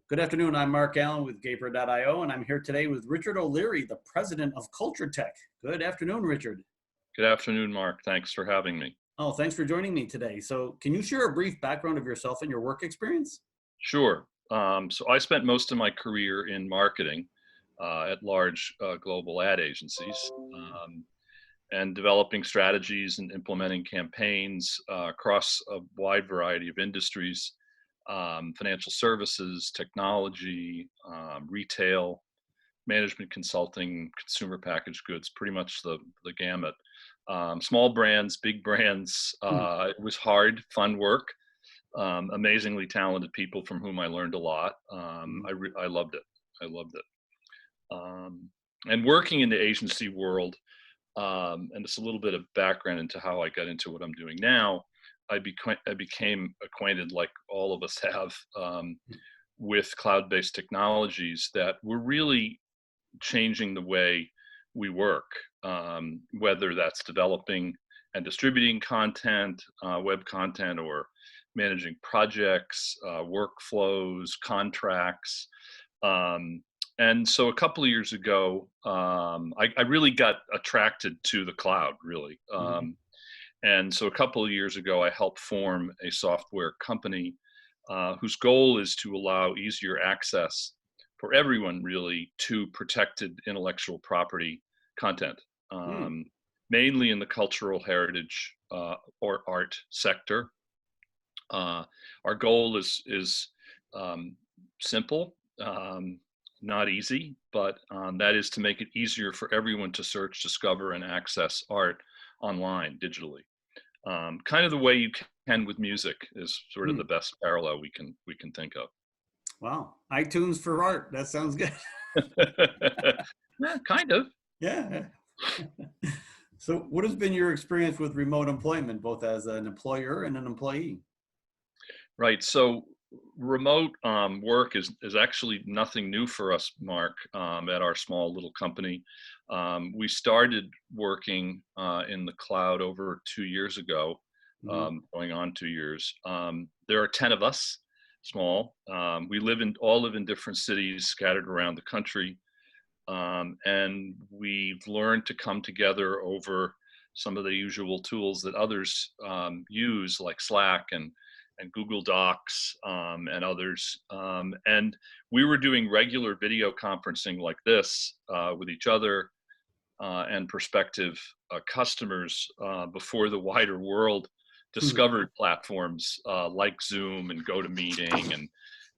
Good afternoon. I'm Mark Allen with Gaper.io, and I'm here today with Richard O'Leary, the president of Culture Tech. Good afternoon, Richard. Good afternoon, Mark. Thanks for having me. Oh, thanks for joining me today. So, can you share a brief background of yourself and your work experience? Sure. So I spent most of my career in marketing at large global ad agencies and developing strategies and implementing campaigns across a wide variety of industries, financial services, technology, retail, management consulting, consumer packaged goods, pretty much the gamut. Small brands, big brands. Hmm. It was hard, fun work. Amazingly talented people from whom I learned a lot. Mhm. I loved it. I loved it. Um, and working in the agency world, and it's a little bit of background into how I got into what I'm doing now. I became acquainted, like all of us have, with cloud-based technologies that were really changing the way we work, whether that's developing and distributing content, web content, or managing projects, workflows, contracts. Um, and so a couple of years ago, I really got attracted to the cloud, really. Mhm. And so a couple of years ago, I helped form a software company whose goal is to allow easier access for everyone, really, to protected intellectual property content, Hmm. um, mainly in the cultural heritage or art sector. Uh, our goal is um, simple, not easy, but that is to make it easier for everyone to search, discover, and access art online digitally. Kind of the way you can with music is sort of Hmm. the best parallel we can think of. Wow. iTunes for art. That sounds good. Yeah, kind of. Yeah. So, what has been your experience with remote employment, both as an employer and an employee? Right. So remote work is actually nothing new for us, Mark, at our small little company. We started working in the cloud over 2 years ago, Mhm. going on 2 years. There are 10 of us, small. We all live in different cities scattered around the country. And we've learned to come together over some of the usual tools that others use, like Slack and Google Docs and others. And we were doing regular video conferencing like this with each other and prospective customers before the wider world discovered platforms like Zoom and GoToMeeting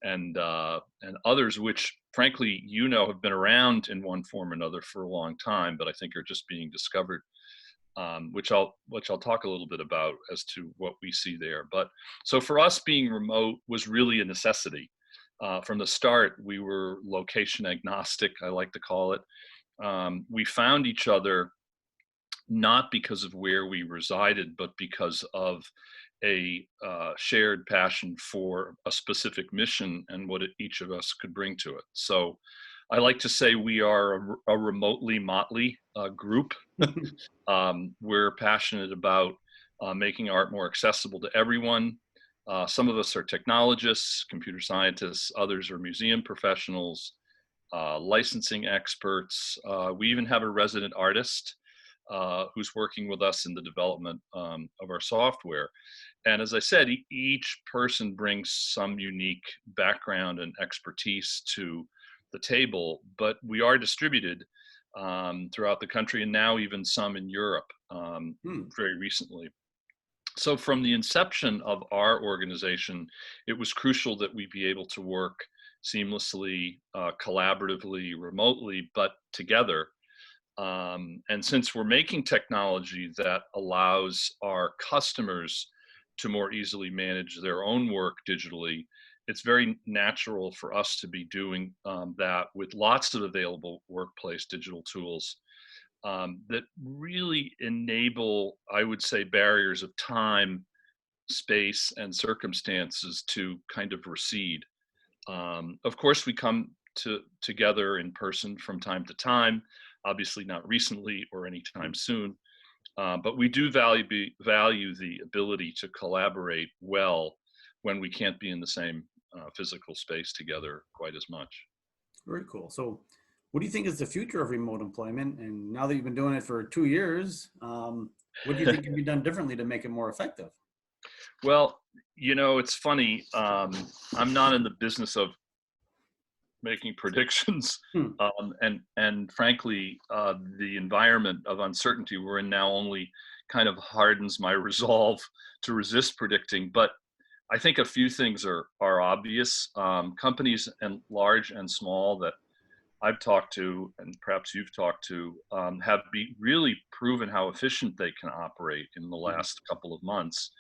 and others, which frankly have been around in one form or another for a long time, but I think are just being discovered. Which I'll talk a little bit about as to what we see there. But so for us, being remote was really a necessity. From the start, we were location agnostic, I like to call it. We found each other not because of where we resided, but because of a shared passion for a specific mission and what each of us could bring to it. So I like to say we are a remotely motley group. We're passionate about making art more accessible to everyone. Some of us are technologists, computer scientists, others are museum professionals, licensing experts. We even have a resident artist who's working with us in the development of our software. And as I said, each person brings some unique background and expertise to the table, but we are distributed throughout the country and now even some in Europe Hmm. very recently. So from the inception of our organization, it was crucial that we be able to work seamlessly, collaboratively, remotely, but together. And since we're making technology that allows our customers to more easily manage their own work digitally, it's very natural for us to be doing that with lots of available workplace digital tools that really enable, I would say, barriers of time, space, and circumstances to kind of recede. Of course, we come together in person from time to time, obviously not recently or anytime soon, but we do value the ability to collaborate well when we can't be in the same physical space together quite as much. Very cool. So what do you think is the future of remote employment? And now that you've been doing it for 2 years, what do you think can be done differently to make it more effective? Well, it's funny. I'm not in the business of making predictions, Hmm. and frankly, the environment of uncertainty we're in now only kind of hardens my resolve to resist predicting. But I think a few things are obvious. Companies and large and small that I've talked to, and perhaps you've talked to, have really proven how efficient they can operate in the Mhm. last couple of months,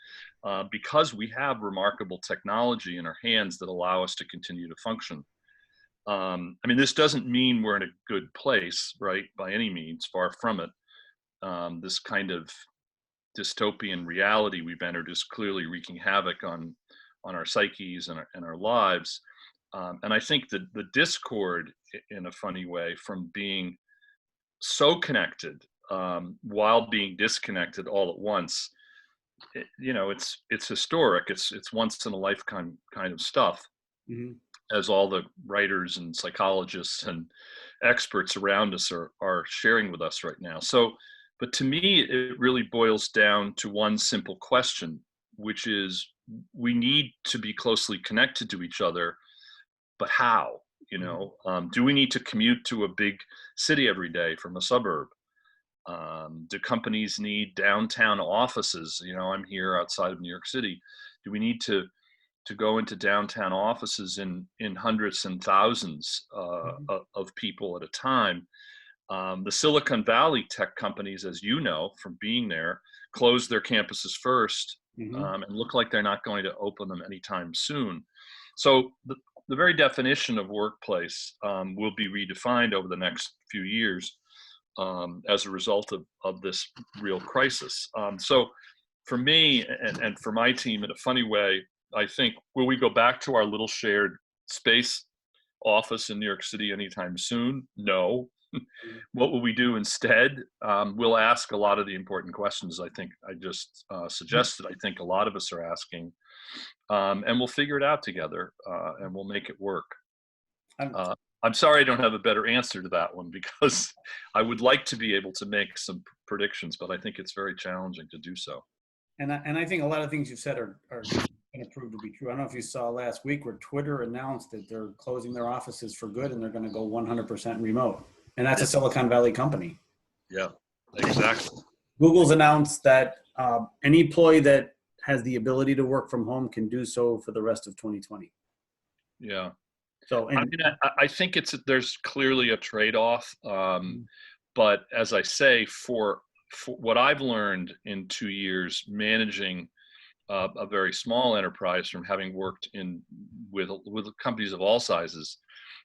because we have remarkable technology in our hands that allow us to continue to function. I mean, this doesn't mean we're in a good place, right? By any means, far from it. This kind of dystopian reality we've entered is clearly wreaking havoc on our psyches and our lives. And I think that the discord, in a funny way, from being so connected while being disconnected all at once, it's historic. It's once in a lifetime kind of stuff, Mhm. as all the writers and psychologists and experts around us are sharing with us right now. So, but to me, it really boils down to one simple question, which is we need to be closely connected to each other, but how? Mhm. Do we need to commute to a big city every day from a suburb? Do companies need downtown offices? I'm here outside of New York City. Do we need to go into downtown offices in hundreds and thousands Mhm. of people at a time? The Silicon Valley tech companies, as you know from being there, closed their campuses first, Mhm. and look like they're not going to open them anytime soon. So the very definition of workplace will be redefined over the next few years as a result of this real crisis. So for me and for my team, in a funny way, I think, will we go back to our little shared space office in New York City anytime soon? No. Mhm. What will we do instead? We'll ask a lot of the important questions I think I just suggested. I think a lot of us are asking, and we'll figure it out together, and we'll make it work. I'm- Uh, I'm sorry I don't have a better answer to that one because I would like to be able to make some predictions, but I think it's very challenging to do so. and I think a lot of things you said are going to prove to be true. I don't know if you saw last week where Twitter announced that they're closing their offices for good and they're going to go 100% remote. And that's Yeah, a Silicon Valley company. yeah, exactly. Google's announced that any employee that has the ability to work from home can do so for the rest of 2020. Yeah. So, I and mean, I think there's clearly a trade-off, but as I say, for what I've learned in 2 years managing a very small enterprise, from having worked with companies of all sizes,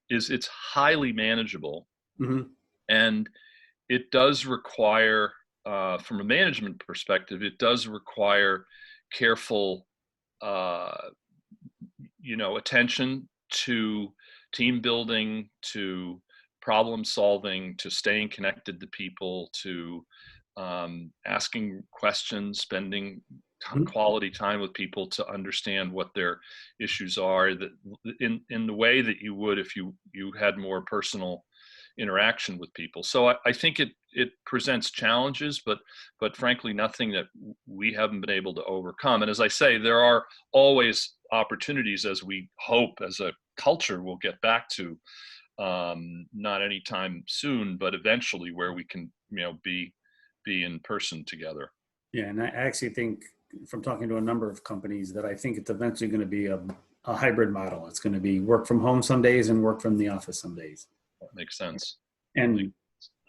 is it's highly manageable, Mhm. and it does require, from a management perspective, it does require careful, uh, attention to team building, to problem solving, to staying connected to people, to asking questions, spending Mhm. quality time with people to understand what their issues are, that in the way that you would if you had more personal interaction with people. So I think it presents challenges, but frankly nothing that we haven't been able to overcome. And as I say, there are always opportunities, as we hope as a culture we'll get back to, not anytime soon, but eventually, where we can be in person together. Yeah, and I actually think from talking to a number of companies that I think it's eventually going to be a hybrid model. It's going to be work from home some days and work from the office some days. That makes sense. That makes And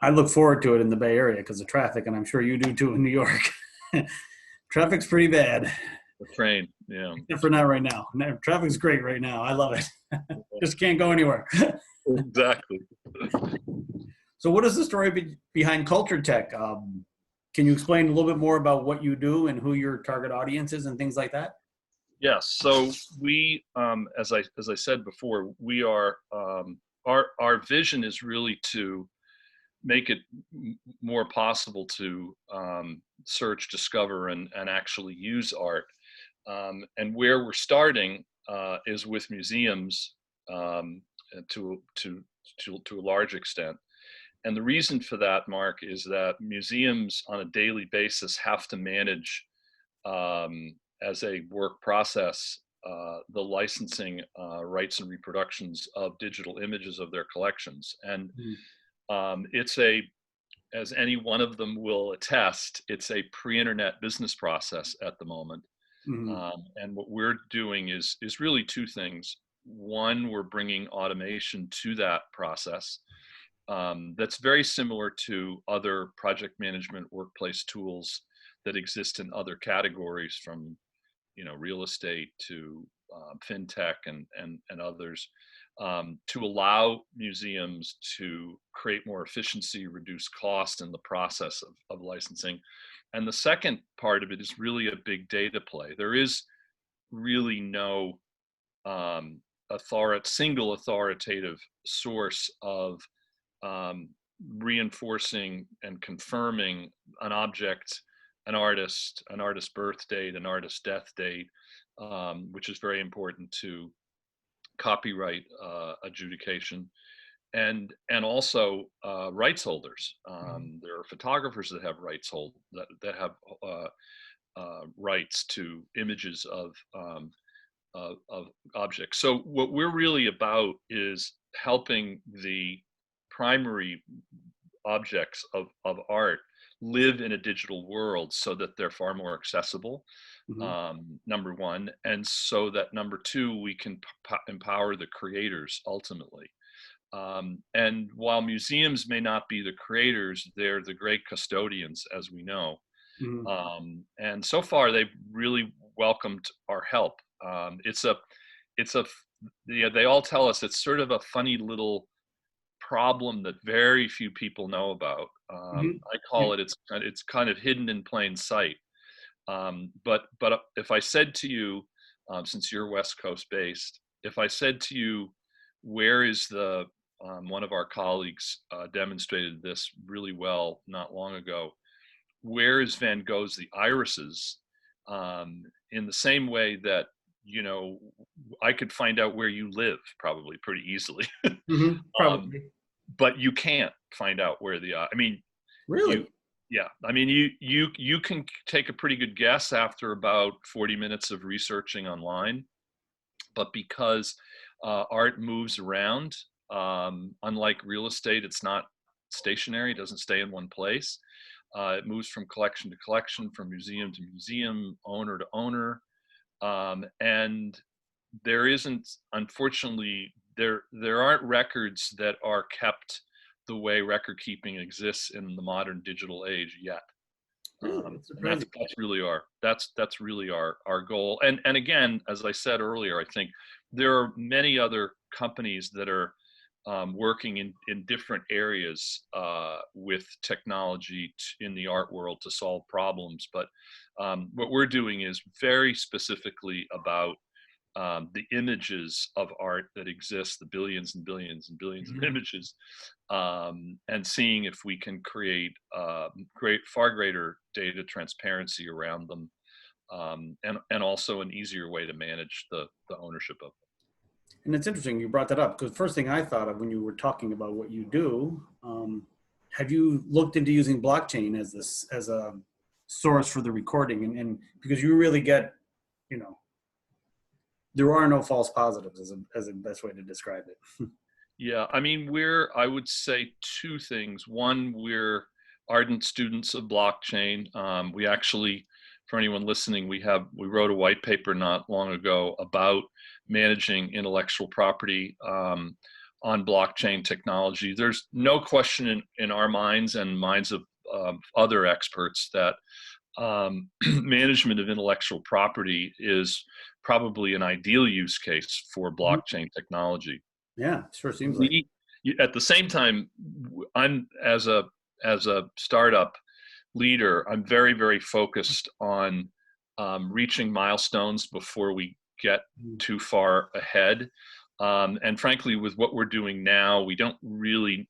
I look forward to it in the Bay Area because of traffic, and I'm sure you do too in New York. Traffic's pretty bad, the train. Yeah, except for not right now. No, traffic's great right now. I love it. Just can't go anywhere. exactly. So, what is the story behind Culture Tech? Can you explain a little bit more about what you do and who your target audience is and things like that? Yes. So we, as I said before, we are our vision is really to make it more possible to search, discover, and actually use art. And where we're starting is with museums to a large extent. And the reason for that, Mark, is that museums on a daily basis have to manage, as a work process, the licensing rights and reproductions of digital images of their collections. And it's a, as any one of them will attest, it's a pre-internet business process at the moment. And what we're doing is really two things. One, we're bringing automation to that process. That's very similar to other project management workplace tools that exist in other categories, from real estate to fintech and others, to allow museums to create more efficiency, reduce cost in the process of licensing. And the second part of it is really a big data play. There is really no single authoritative source of reinforcing and confirming an object, an artist birth date, an artist death date, which is very important to copyright adjudication, and also rights holders. There are photographers that have that have rights to images of objects. So what we're really about is helping the primary objects of art live in a digital world so that they're far more accessible, number one, and so that number two, we can empower the creators ultimately. And while museums may not be the creators, they're the great custodians, as we know. And so far, they've really welcomed our help. They all tell us it's sort of a funny little problem that very few people know about. I call it, it's kind of hidden in plain sight. But if I said to you, since you're West Coast based, if I said to you, where is one of our colleagues demonstrated this really well not long ago, where is Van Gogh's The Irises? In the same way that, I could find out where you live probably pretty easily. Probably. But you can't find out where Really? Yeah. I mean, you can take a pretty good guess after about 40 minutes of researching online, but because art moves around, unlike real estate, it's not stationary, it doesn't stay in one place. It moves from collection to collection, from museum to museum, owner to owner. And there isn't, unfortunately, there aren't records that are kept the way record keeping exists in the modern digital age yet. That's really our goal. And again, as I said earlier, I think there are many other companies that are working in different areas with technology in the art world to solve problems. But what we're doing is very specifically about the images of art that exist, the billions and billions and billions of images, and seeing if we can create far greater data transparency around them, and also an easier way to manage the ownership of them. And it's interesting you brought that up, because the first thing I thought of when you were talking about what you do, have you looked into using blockchain as a source for the recording? And because you really get, there are no false positives as a best way to describe it. Yeah, I mean, I would say two things. One, we're ardent students of blockchain. We actually, for anyone listening, we wrote a white paper not long ago about managing intellectual property on blockchain technology. There's no question in our minds and minds of other experts that management of intellectual property is probably an ideal use case for blockchain technology. Yeah, sure seems like. At the same time, I'm as a startup leader, I'm very, very focused on reaching milestones before we get too far ahead. And frankly, with what we're doing now, we don't need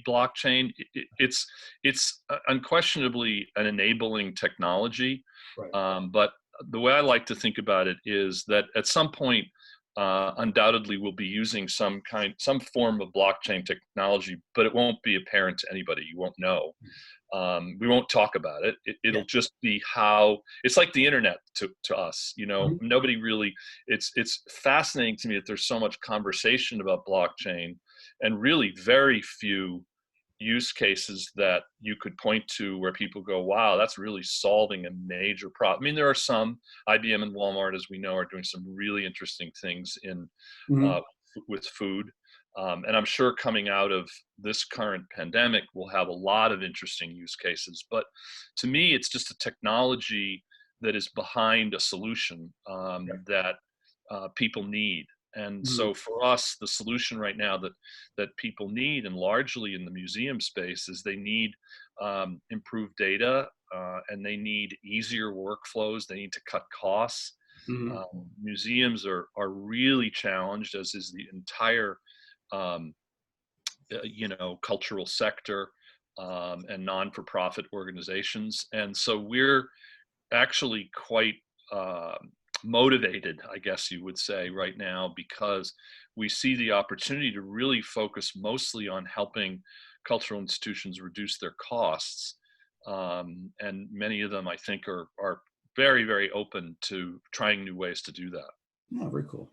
blockchain. It's unquestionably an enabling technology, right. But the way I like to think about it is that at some point, undoubtedly we'll be using some form of blockchain technology, but it won't be apparent to anybody. You won't know. We won't talk about it. Yeah. It'll just be how it's like the internet to us. Mhm. Nobody really. It's fascinating to me that there's so much conversation about blockchain, and really very few use cases that you could point to where people go, wow, that's really solving a major problem. I mean, there are some. IBM and Walmart, as we know, are doing some really interesting things in Mhm. uh, with food. And I'm sure coming out of this current pandemic, we'll have a lot of interesting use cases. But to me, it's just a technology that is behind a solution that people need. And Mhm. so for us, the solution right now that people need, and largely in the museum space, is they need improved data and they need easier workflows. They need to cut costs. Mhm. Museums are really challenged, as is the entire um, cultural sector and non-for-profit organizations. And so we're actually quite uh, motivated, I guess you would say, right now, because we see the opportunity to really focus mostly on helping cultural institutions reduce their costs. And many of them, I think, are very, very open to trying new ways to do that. Oh, very cool.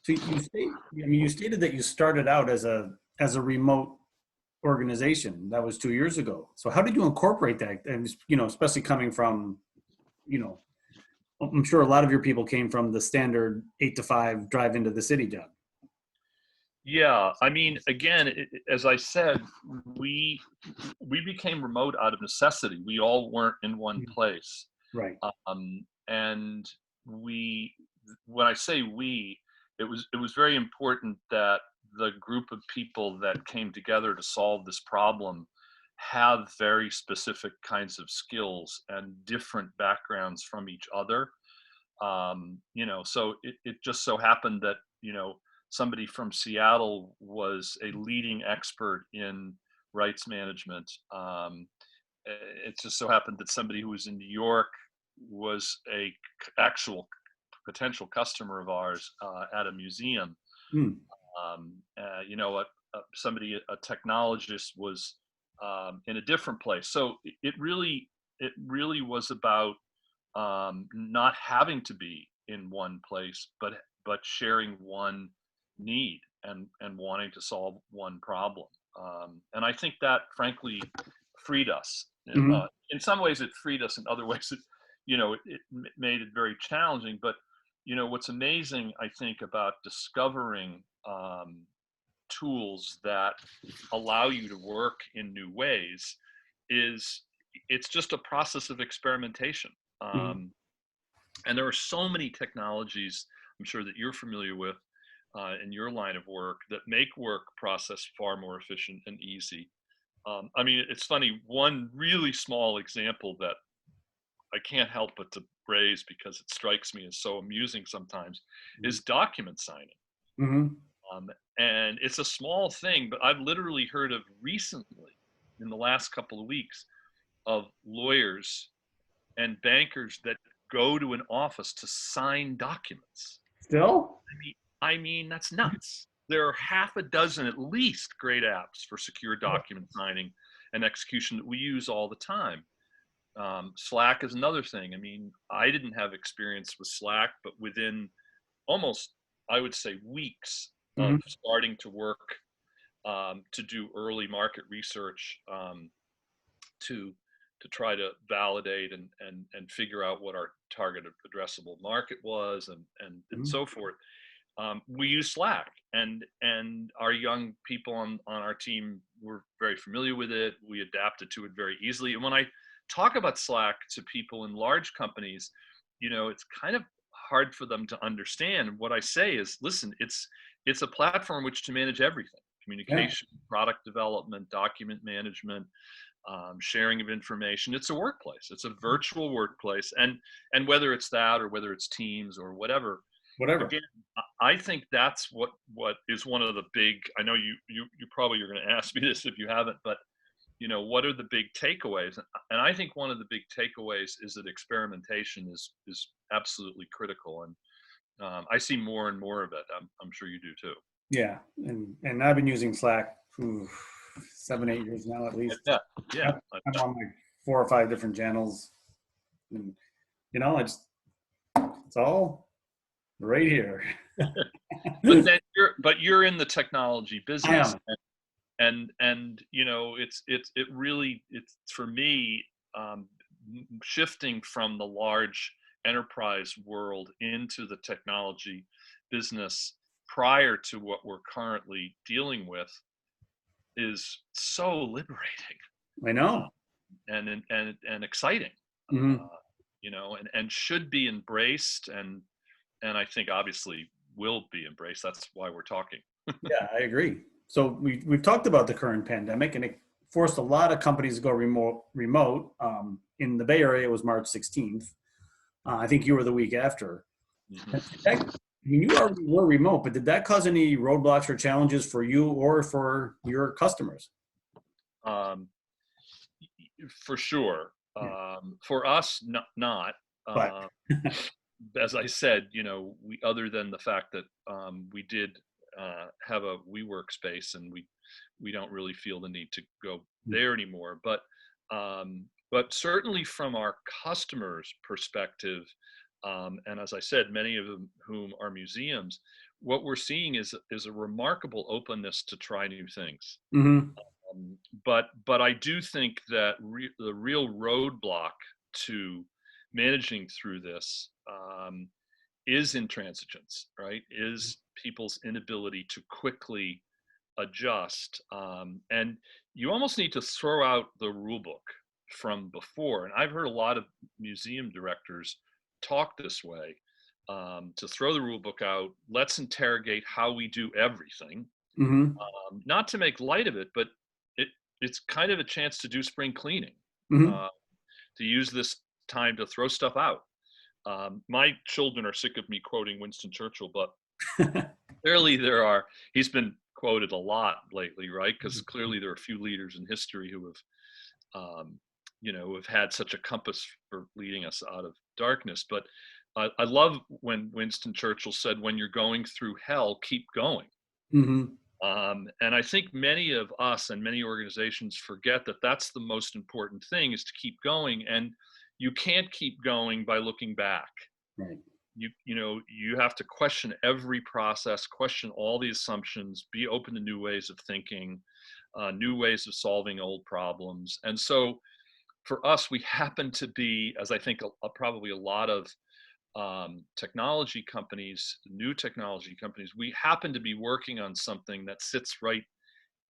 So you stated that you started out as a remote organization. That was 2 years ago. So how did you incorporate that? And especially coming from, you know, I'm sure a lot of your people came from the standard 8 to 5 drive into the city job. Yeah, I mean, again, as I said, we we became remote out of necessity. We all weren't in one Mhm. place, Right. and we, when I say we, it was very important that the group of people that came together to solve this problem have very specific kinds of skills and different backgrounds from each other. So it just so happened that somebody from Seattle was a leading expert in rights management. It just so happened that somebody who was in New York was a actual potential customer of ours at a museum. Mm. Somebody, a technologist, was in a different place. So it really was about not having to be in one place, but sharing one need and wanting to solve one problem. And I think that, frankly, freed us. Mhm. In some ways, it freed us. In other ways, it made it very challenging. But what's amazing, I think, about discovering tools that allow you to work in new ways is it's just a process of experimentation. Mhm. And there are so many technologies I'm sure that you're familiar with in your line of work that make work process far more efficient and easy. I mean, it's funny, one really small example that I can't help but to raise because it strikes me as so amusing sometimes Mhm. is document signing. Mhm. Um, and it's a small thing, but I've literally heard of recently, in the last couple of weeks, of lawyers and bankers that go to an office to sign documents. Still? I mean, that's nuts. There are half a dozen at least great apps for secure document signing and execution that we use all the time. Slack is another thing. I mean, I didn't have experience with Slack, but within almost, I would say, weeks of Mhm. starting to work to do early market research to try to validate and figure out what our target addressable market was and Mhm. so forth. We use Slack, and our young people on our team were very familiar with it. We adapted to it very easily. And when I talk about Slack to people in large companies, it's kind of hard for them to understand. What I say is, listen, it's a platform which to manage everything: Yeah. communication, product development, document management, sharing of information. It's a workplace. It's a virtual workplace, and whether it's that or whether it's Teams or whatever, Whatever. again, I think that's what is one of the big. I know you probably are going to ask me this if you haven't, but what are the big takeaways? And I think one of the big takeaways is that experimentation is absolutely critical. And I see more and more of it. I'm sure you do too. Yeah, and I've been using Slack for 7, 8 years now at least. Yeah, yeah. I'm on like 4 or 5 different channels, and it's all right here. But you're in the technology I business, am. and it really, it's for me, um, shifting from the large enterprise world into the technology business prior to what we're currently dealing with is so liberating, I uh, know. and exciting, Hmm. and should be embraced, and I think obviously will be embraced. That's why we're talking. Yeah, I agree. So we've talked about the current pandemic, and it forced a lot of companies to go remote. In the Bay Area, it was March 16th. I think you were the week after. Mhm. You already were remote, but did that cause any roadblocks or challenges for you or for your customers? Um, for sure. Yeah. For us, not. But Uh, as I said, we, other than the fact that we did have a WeWork space, and we don't really feel the need to go there anymore. But certainly from our customers' perspective, and as I said, many of them whom are museums, what we're seeing is a remarkable openness to try new things. hmm. But I do think that the real roadblock to managing through this is intransigence, right? Is people's inability to quickly adjust, and you almost need to throw out the rule book from before. And I've heard a lot of museum directors talk this way, to throw the rule book out. Let's interrogate how we do everything, Hmm. not to make light of it, but it it's kind of a chance to do spring cleaning, Hmm. uh, to use this time to throw stuff out. My children are sick of me quoting Winston Churchill, but clearly he's been quoted a lot lately, right? Because clearly there are a few leaders in history who have had such a compass for leading us out of darkness. But I love when Winston Churchill said, "When you're going through hell, keep going." Hmm. And I think many of us and many organizations forget that that's the most important thing, is to keep going. And you can't keep going by looking back. Right. You have to question every process, question all the assumptions, be open to new ways of thinking, new ways of solving old problems. And so for us, we happen to be, as I think probably a lot of technology companies, new technology companies, we happen to be working on something that sits right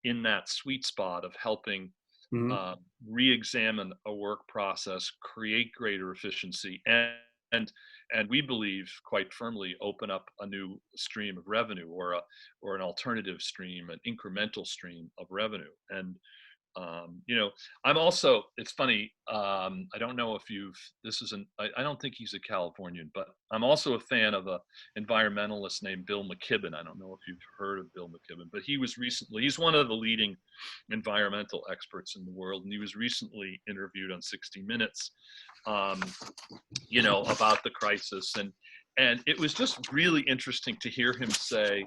in that sweet spot of helping Hmm. uh, re-examine a work process, create greater efficiency, and and we believe quite firmly open up a new stream of revenue, or an alternative stream, an incremental stream of revenue. And you know, I'm also, it's funny, I don't know if I don't think he's a Californian, but I'm also a fan of a environmentalist named Bill McKibben. I don't know if you've heard of Bill McKibben, but he's one of the leading environmental experts in the world. And he was recently interviewed on 60 Minutes, um, about the crisis. And it was just really interesting to hear him say,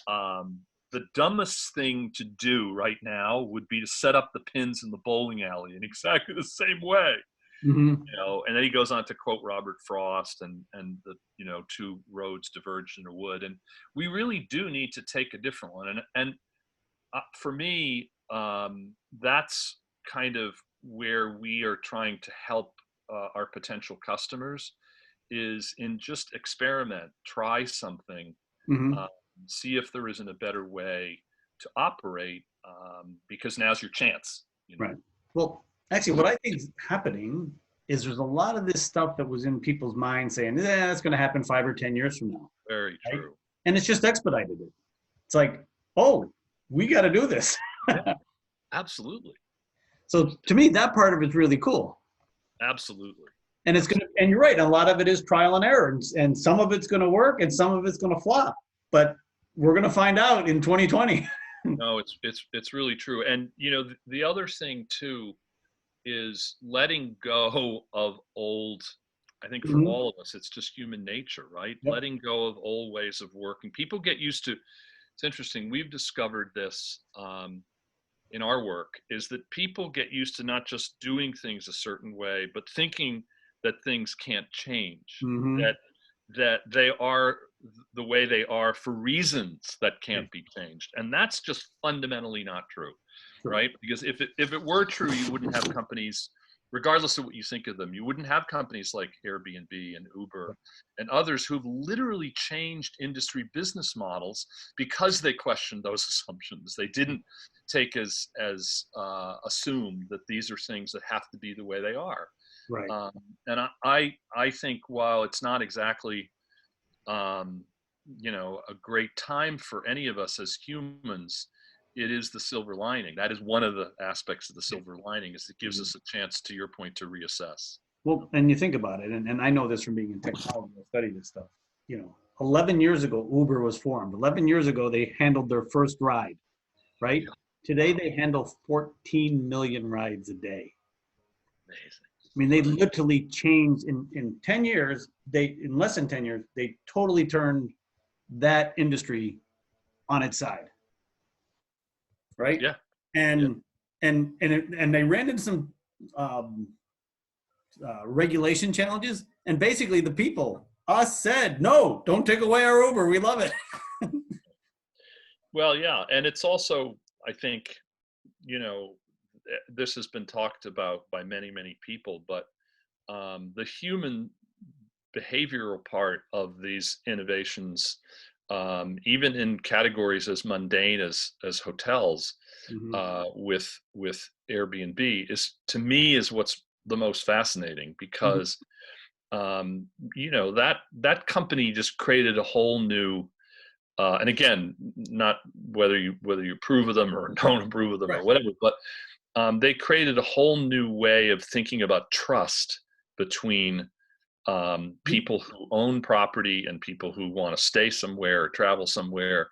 um, the dumbest thing to do right now would be to set up the pins in the bowling alley in exactly the same way. Hmm. And then he goes on to quote Robert Frost, and the two roads diverged in a wood. And we really do need to take a different one. And for me, that's kind of where we are trying to help our potential customers, is in just experiment, try something, Hmm. um, see if there isn't a better way to operate, because now's your chance. Right. Well, actually, what I think is happening is there's a lot of this stuff that was in people's minds saying, "Yeah, that's going to happen 5 or 10 years from now," Very right? true. And it's just expedited it. It's like, oh, we got to do this. Yeah, absolutely, So to me, that part of it's really cool. absolutely, And it's going to, absolutely. and you're right, a lot of it is trial and error, and some of it's going to work, and some of it's going to flop. But we're going to find out in 2020. No, it's really true. And the other thing too is letting go of old I think for Mhm. all of us, it's just human nature, right? Yep. Letting go of old ways of working. People get used to, it's interesting, we've discovered this in our work, is that people get used to not just doing things a certain way, but thinking that things can't change, Mhm. that they are the way they are for reasons that Right. can't be changed. And that's just fundamentally not true, True. right? Because if it were true, you wouldn't have companies, regardless of what you think of them, you wouldn't have companies like Airbnb and Uber and others who've literally changed industry business models because they questioned those assumptions. They didn't take as assumed that these are things that have to be the way they are. Right. Um, and I think while it's not exactly um, a great time for any of us as humans, it is the silver lining. That is one of the aspects of the Yeah. silver lining, is it gives Mhm. us a chance, to your point, to reassess. Well, and you think about it, and I know this from being in technology, I study this stuff. 11 years ago, Uber was formed. 11 years ago, they handled their first ride, right? Yeah, Today, they handle 14 million rides a day. amazing. I mean, they literally changed in 10 years, in less than 10 years, they totally turned that industry on its side, right? Yeah, yeah, And and they ran into some um, regulation challenges, and basically the people, us, said, no, don't take away our Uber. We love it. well, yeah, and it's also, I think, this has been talked about by many people, but the human behavioral part of these innovations, even in categories as mundane as hotels, Mhm. with Airbnb, is, to me, is what's the most fascinating, Mhm. because that company just created a whole new, and again, not whether you approve of them or don't approve of them Right. or whatever, but they created a whole new way of thinking about trust between Mhm. people who own property and people who want to stay somewhere or travel somewhere.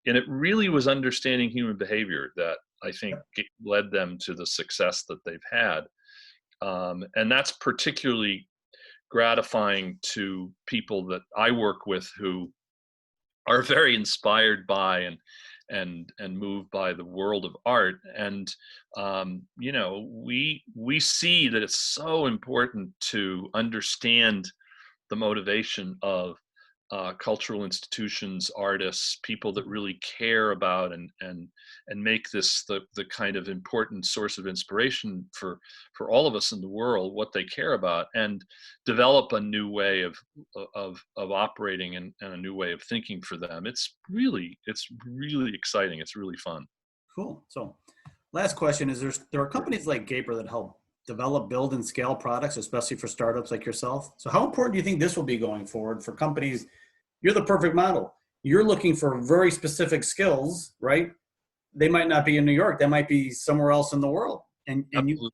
And it really was understanding human behavior that I think led them to the success that they've had. And that's particularly gratifying to people that I work with, who are very inspired by and moved by the world of art. And we see that it's so important to understand the motivation of cultural institutions, artists, people that really care about and make this the kind of important source of inspiration for all of us in the world, what they care about, and develop a new way of operating, and a new way of thinking for them. It's really exciting. It's really fun. Cool. So, last question is, there are companies like Gaper that help develop, build, and scale products, especially for startups like yourself. So, how important do you think this will be going forward for companies? You're the perfect model. You're looking for very specific skills, right? They might not be in New York. They might be somewhere else in the world, Absolutely.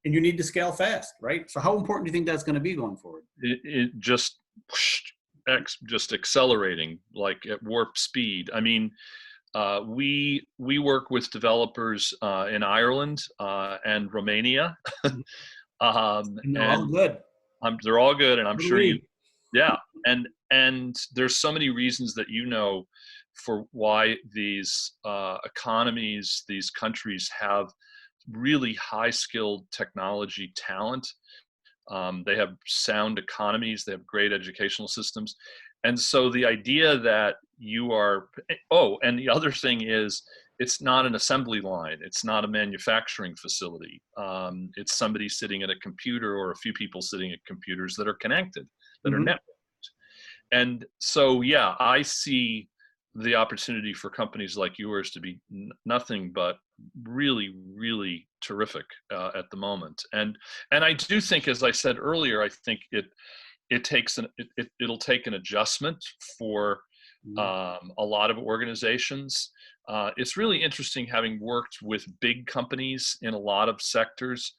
and you need to scale fast, right? So, how important do you think that's going to be going forward? It just just accelerating like at warp speed. I mean, we work with developers in Ireland and Romania, And they're all and good. they're all good, and I'm Good sure you, league. yeah, and there's so many reasons that for why these economies, these countries have really high skilled technology talent. They have sound economies. They have great educational systems. And so the idea that you are, oh, and the other thing is, it's not an assembly line. It's not a manufacturing facility. It's somebody sitting at a computer, or a few people sitting at computers that are connected, that are Mhm. networked. And so, yeah, I see the opportunity for companies like yours to be nothing but really terrific at the moment. And I do think, as I said earlier, I think it'll take an adjustment for Mhm. a lot of organizations. It's really interesting, having worked with big companies in a lot of sectors.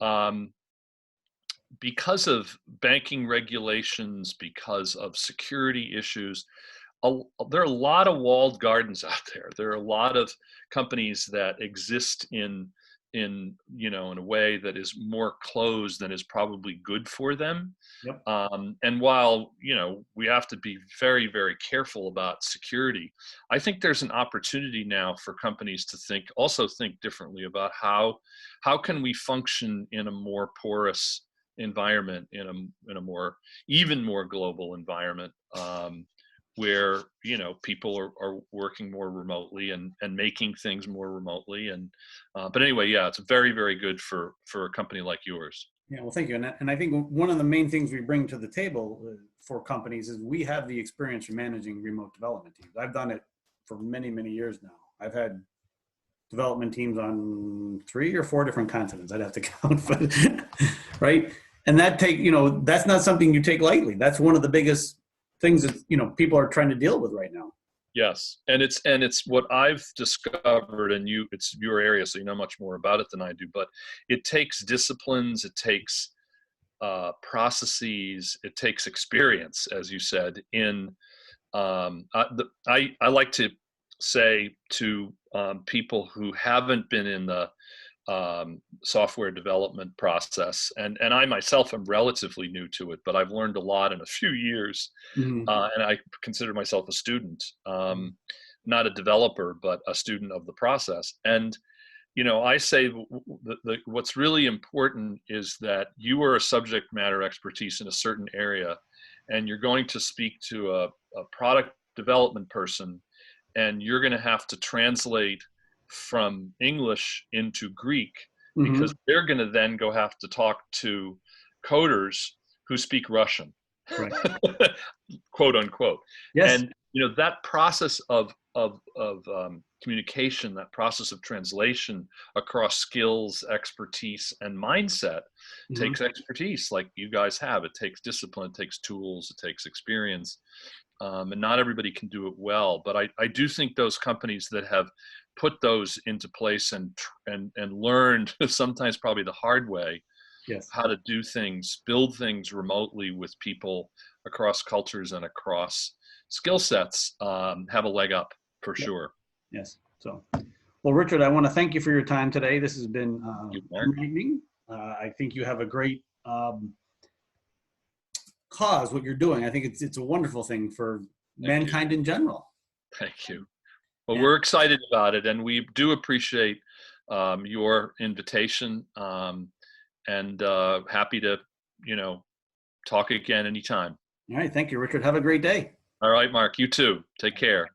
Um, because of banking regulations, because of security issues, there are a lot of walled gardens out there. There are a lot of companies that exist in, you know, in a way that is more closed than is probably good for them. Yep. And while, you know, we have to be very, very careful about security, I think there's an opportunity now for companies to also think differently about how can we function in a more porous environment, in a more, even more global environment, where, you know, people are working more remotely and making things more remotely. And but anyway, yeah, it's very, very good for a company like yours. Yeah, well, thank you. And I think one of the main things we bring to the table for companies is we have the experience in managing remote development teams. I've done it for many, many years now. I've had development teams on 3 or 4 different continents. I'd have to count, but right. And that's not something you take lightly. That's one of the biggest things that, you know, people are trying to deal with right now. Yes, and it's what I've discovered, and it's your area, so you know much more about it than I do. But it takes disciplines, it takes processes, it takes experience, as you said. I like to say to people who haven't been in the software development process, and I myself am relatively new to it, but I've learned a lot in a few years. Mm-hmm. And I consider myself a student, not a developer, but a student of the process. And, you know, I say what's really important is that you are a subject matter expertise in a certain area, and you're going to speak to a product development person, and you're going to have to translate from English into Greek, Mm-hmm. because they're going to then have to talk to coders who speak Russian, Right. quote unquote. Yes. And, you know, that process of communication, that process of translation across skills, expertise, and mindset Mm-hmm. takes expertise like you guys have. It takes discipline, it takes tools, it takes experience. And not everybody can do it well. But I do think those companies that have put those into place and learned, sometimes probably the hard way, Yes. how to do things, build things remotely with people across cultures and across skill sets, have a leg up for Yep. sure. Yes. So, well, Richard, I want to thank you for your time today. This has been Mark. enlightening. I think you have a great cause, what you're doing. I think it's a wonderful thing for mankind in general. Thank you. Well, And we're excited about it, and we do appreciate your invitation, and happy to, you know, talk again anytime. all right, thank you, Richard. Have a great day. All right, Mark, you too. Take care.